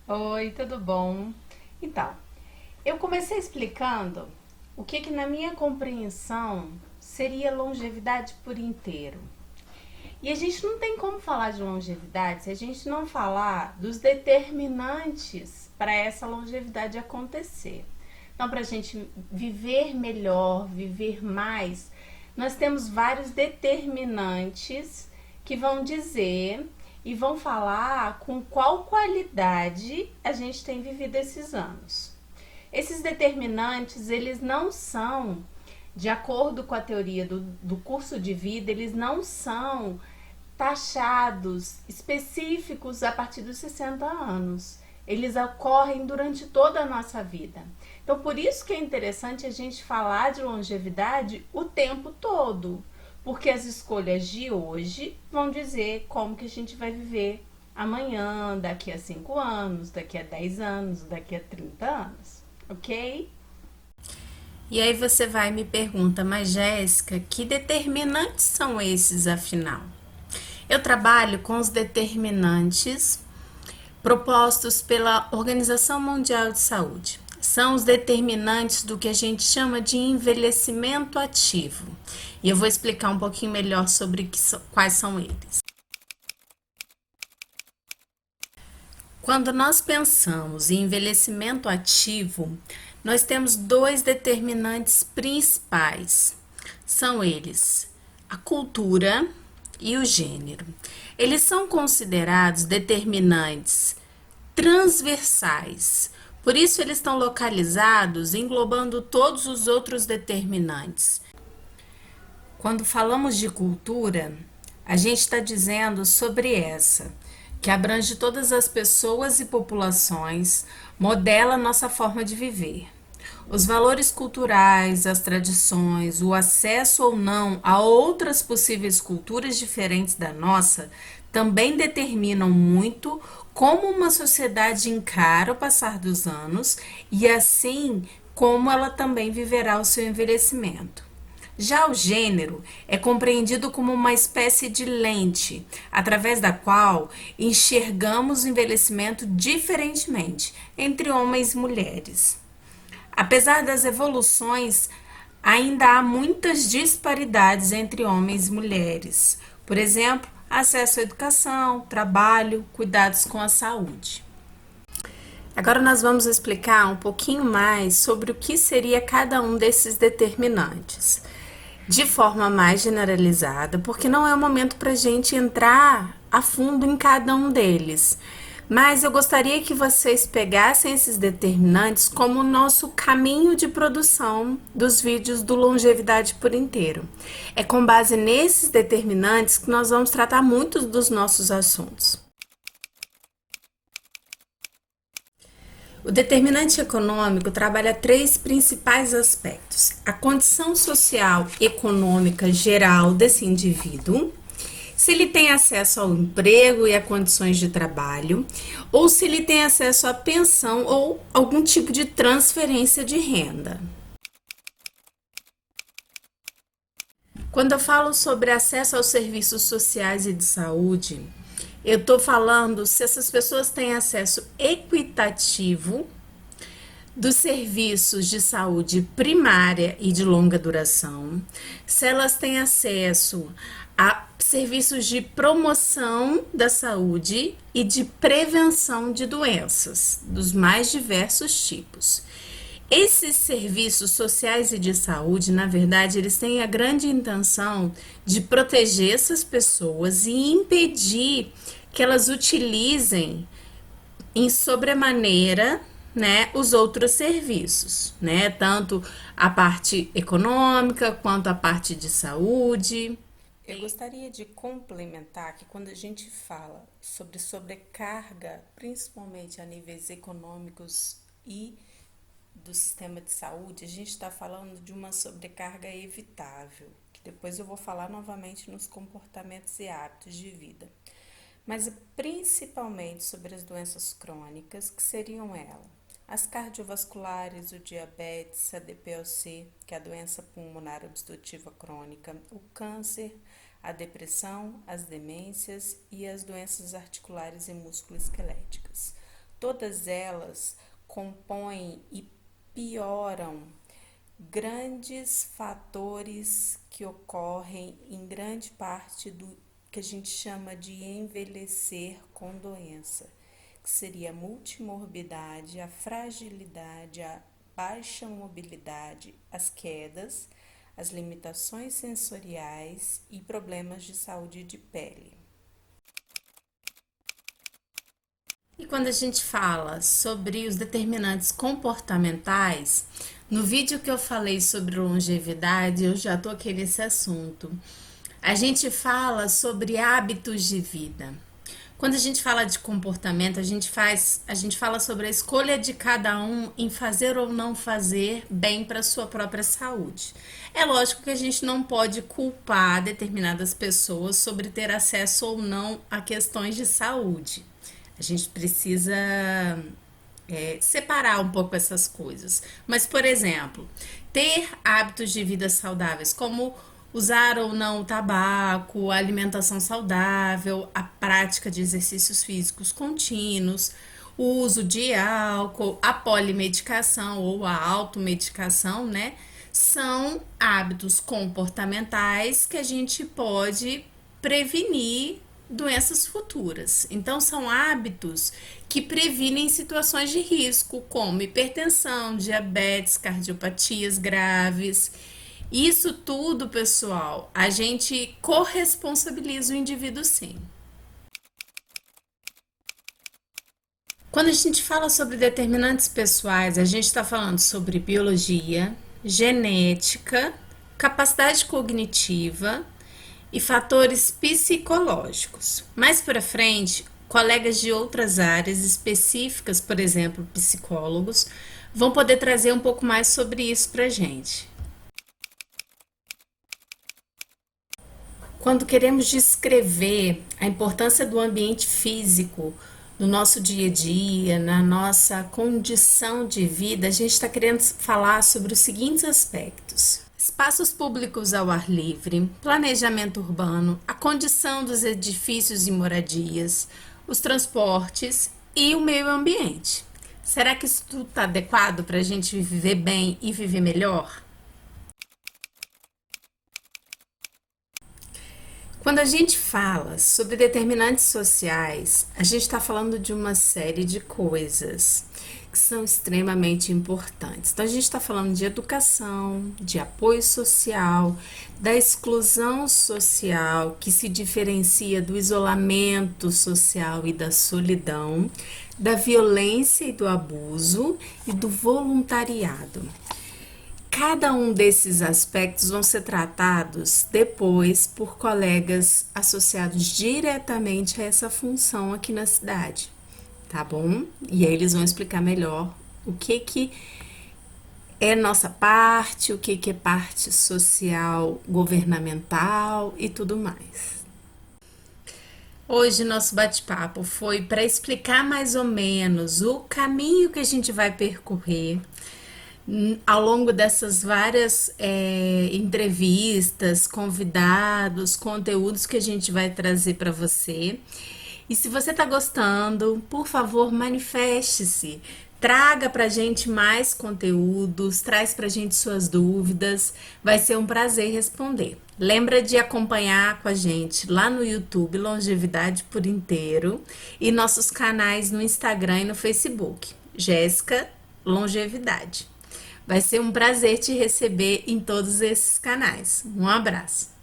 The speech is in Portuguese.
Oi, tudo bom? Então, eu comecei explicando o que na minha compreensão seria longevidade por inteiro. E a gente não tem como falar de longevidade se a gente não falar dos determinantes para essa longevidade acontecer. Então, para a gente viver melhor, viver mais, nós temos vários determinantes que vão dizer e vão falar com qual qualidade a gente tem vivido esses anos. Esses determinantes, eles não são, de acordo com a teoria do curso de vida, eles não são taxados, específicos a partir dos 60 anos. Eles ocorrem durante toda a nossa vida. Então, por isso que é interessante a gente falar de longevidade o tempo todo, porque as escolhas de hoje vão dizer como que a gente vai viver amanhã, daqui a 5 anos, daqui a 10 anos, daqui a 30 anos, ok? E aí você vai e me pergunta, mas Jéssica, que determinantes são esses afinal? Eu trabalho com os determinantes propostos pela Organização Mundial de Saúde. São os determinantes do que a gente chama de envelhecimento ativo. E eu vou explicar um pouquinho melhor sobre quais são eles. Quando nós pensamos em envelhecimento ativo, nós temos dois determinantes principais. São eles a cultura e o gênero. Eles são considerados determinantes transversais. Por isso, eles estão localizados englobando todos os outros determinantes. Quando falamos de cultura, a gente está dizendo sobre essa, que abrange todas as pessoas e populações, modela nossa forma de viver. Os valores culturais, as tradições, o acesso ou não a outras possíveis culturas diferentes da nossa também determinam muito como uma sociedade encara o passar dos anos e assim como ela também viverá o seu envelhecimento. Já o gênero é compreendido como uma espécie de lente, através da qual enxergamos o envelhecimento diferentemente entre homens e mulheres. Apesar das evoluções, ainda há muitas disparidades entre homens e mulheres. Por exemplo, acesso à educação, trabalho, cuidados com a saúde. Agora nós vamos explicar um pouquinho mais sobre o que seria cada um desses determinantes, de forma mais generalizada, porque não é o momento para a gente entrar a fundo em cada um deles. Mas eu gostaria que vocês pegassem esses determinantes como o nosso caminho de produção dos vídeos do Longevidade por Inteiro. É com base nesses determinantes que nós vamos tratar muitos dos nossos assuntos. O determinante econômico trabalha três principais aspectos: a condição social econômica geral desse indivíduo, se ele tem acesso ao emprego e a condições de trabalho, ou se ele tem acesso à pensão ou algum tipo de transferência de renda. Quando eu falo sobre acesso aos serviços sociais e de saúde, eu estou falando se essas pessoas têm acesso equitativo dos serviços de saúde primária e de longa duração, se elas têm acesso a serviços de promoção da saúde e de prevenção de doenças, dos mais diversos tipos. Esses serviços sociais e de saúde, na verdade, eles têm a grande intenção de proteger essas pessoas e impedir que elas utilizem em sobremaneira, né, os outros serviços, né, tanto a parte econômica quanto a parte de saúde. Eu gostaria de complementar que quando a gente fala sobre sobrecarga, principalmente a níveis econômicos e do sistema de saúde, a gente está falando de uma sobrecarga evitável, que depois eu vou falar novamente nos comportamentos e hábitos de vida, mas principalmente sobre as doenças crônicas, que seriam as cardiovasculares, o diabetes, a DPLC, que é a doença pulmonar obstrutiva crônica, o câncer, a depressão, as demências e as doenças articulares e musculoesqueléticas. Todas elas compõem e pioram grandes fatores que ocorrem em grande parte do que a gente chama de envelhecer com doença, que seria a multimorbidade, a fragilidade, a baixa mobilidade, as quedas, as limitações sensoriais e problemas de saúde de pele. E quando a gente fala sobre os determinantes comportamentais, no vídeo que eu falei sobre longevidade, eu já toquei nesse assunto. A gente fala sobre hábitos de vida. Quando a gente fala de comportamento, a gente fala sobre a escolha de cada um em fazer ou não fazer bem para sua própria saúde. É lógico que a gente não pode culpar determinadas pessoas sobre ter acesso ou não a questões de saúde. A gente precisa separar um pouco essas coisas. Mas, por exemplo, ter hábitos de vida saudáveis, como usar ou não o tabaco, a alimentação saudável, a prática de exercícios físicos contínuos, o uso de álcool, a polimedicação ou a automedicação, né? São hábitos comportamentais que a gente pode prevenir doenças futuras. Então, são hábitos que previnem situações de risco, como hipertensão, diabetes, cardiopatias graves. Isso tudo, pessoal, a gente corresponsabiliza o indivíduo sim. Quando a gente fala sobre determinantes pessoais, a gente está falando sobre biologia, genética, capacidade cognitiva e fatores psicológicos. Mais para frente, colegas de outras áreas específicas, por exemplo, psicólogos, vão poder trazer um pouco mais sobre isso para a gente. Quando queremos descrever a importância do ambiente físico no nosso dia a dia, na nossa condição de vida, a gente está querendo falar sobre os seguintes aspectos: espaços públicos ao ar livre, planejamento urbano, a condição dos edifícios e moradias, os transportes e o meio ambiente. Será que isso tudo está adequado para a gente viver bem e viver melhor? Quando a gente fala sobre determinantes sociais, a gente está falando de uma série de coisas que são extremamente importantes. Então, a gente está falando de educação, de apoio social, da exclusão social, que se diferencia do isolamento social e da solidão, da violência e do abuso e do voluntariado. Cada um desses aspectos vão ser tratados depois por colegas associados diretamente a essa função aqui na cidade, tá bom? E aí eles vão explicar melhor o que é nossa parte, o que é parte social, governamental e tudo mais. Hoje nosso bate-papo foi para explicar mais ou menos o caminho que a gente vai percorrer ao longo dessas várias entrevistas, convidados, conteúdos que a gente vai trazer para você. E se você está gostando, por favor, manifeste-se. Traga para a gente mais conteúdos, traz para a gente suas dúvidas. Vai ser um prazer responder. Lembra de acompanhar com a gente lá no YouTube, Longevidade por Inteiro, e nossos canais no Instagram e no Facebook, Jéssica Longevidade. Vai ser um prazer te receber em todos esses canais. Um abraço!